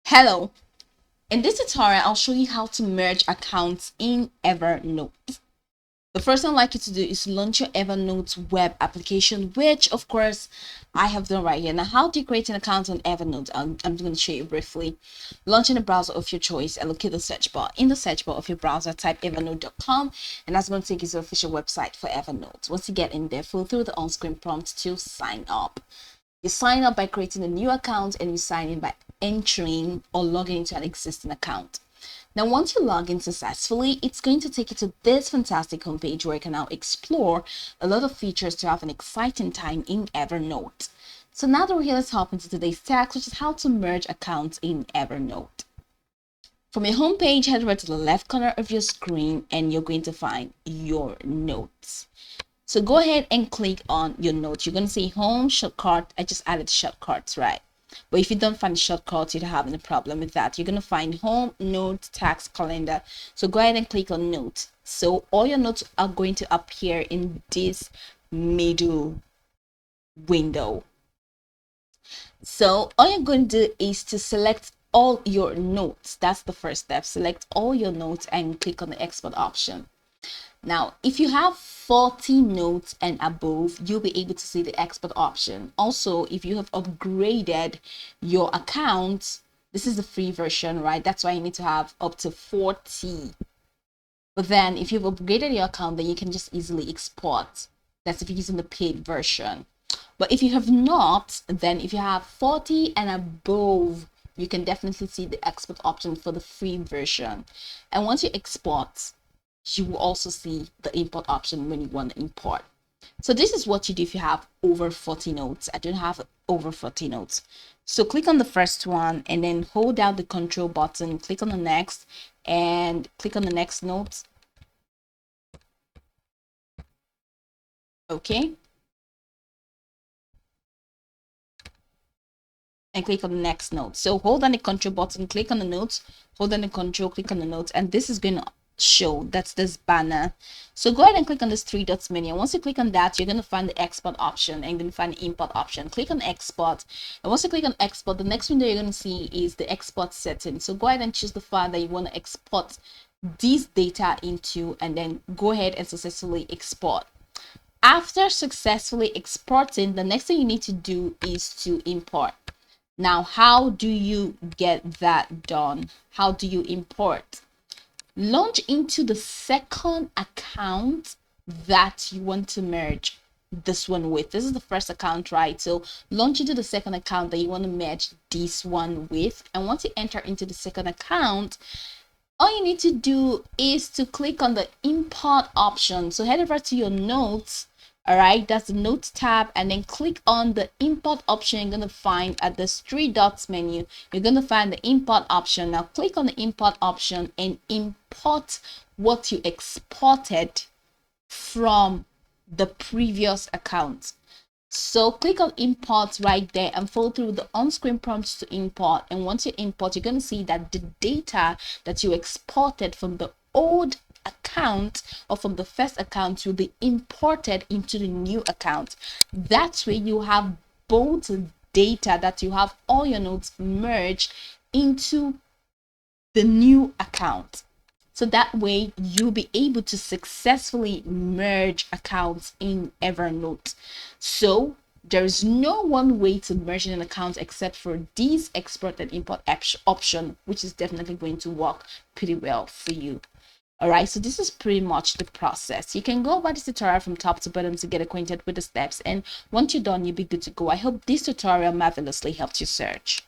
Hello, in this tutorial I'll show you how to merge accounts in Evernote. The first thing I'd like you to do is launch your Evernote web application, which of course I have done right here. Now, how do you create an account on Evernote? I'm going to show you briefly. Launch in a browser of your choice and locate the search bar. In the search bar of your browser, type evernote.com, and that's going to take you to the official website for Evernote. Once you get in there, fill through the on-screen prompt to sign up. You sign up by creating a new account, and you sign in by entering or logging into an existing account. Now, once you log in successfully, it's going to take you to this fantastic homepage where you can now explore a lot of features to have an exciting time in Evernote. So now that we're here, let's hop into today's task, which is how to merge accounts in Evernote. From your homepage, head over to the left corner of your screen and you're going to find your notes. So go ahead and click on your notes. You're going to see home shortcut. I just added shortcuts, right? But if you don't find shortcuts, you don't have any problem with that. You're going to find home, note, task, calendar. So go ahead and click on note. So all your notes are going to appear in this middle window. So all you're going to do is to select all your notes. That's the first step. Select all your notes and click on the export option. Now, if you have 40 notes and above, you'll be able to see the export option. Also, if you have upgraded your account, this is the free version, right? That's why you need to have up to 40. But then if you've upgraded your account, then you can just easily export. That's if you're using the paid version. But if you have not, then if you have 40 and above, you can definitely see the export option for the free version. And once you export, you will also see the import option when you want to import. So this is what you do if you have over 40 notes. I don't have over 40 notes. So click on the first one and then hold down the control button, click on the next and click on the next note. Okay. And click on the next note. So hold on the control button, click on the notes, hold on the control, click on the notes, and this is going to show that's this banner. So go ahead and click on this three dots menu. Once you click on that, you're going to find the export option and you're going to find the import option. Click on export, and once you click on export, the next window you're going to see is the export setting. So go ahead and choose the file that you want to export this data into and then go ahead and successfully export. After successfully exporting, the next thing you need to do is to import. Now, how do you get that done? How do you import? Launch into the second account that you want to merge this one with. This is the first account, right? So launch into the second account that you want to merge this one with. And once you enter into the second account, all you need to do is to click on the import option. So head over to your notes. All right, that's the notes tab, and then click on the import option. You're going to find at this three dots menu, you're going to find the import option. Now click on the import option and import what you exported from the previous account. So click on import right there and follow through the on-screen prompts to import. And once you import, you're going to see that the data that you exported from the old account or from the first account will be imported into the new account. That way you have both data that you have all your notes merged into the new account. So that way you'll be able to successfully merge accounts in Evernote. So there is no one way to merge in an account except for this export and import option, which is definitely going to work pretty well for you. All right, so this is pretty much the process. You can go over this tutorial from top to bottom to get acquainted with the steps, and once you're done, you'll be good to go. I hope this tutorial marvelously helped you search.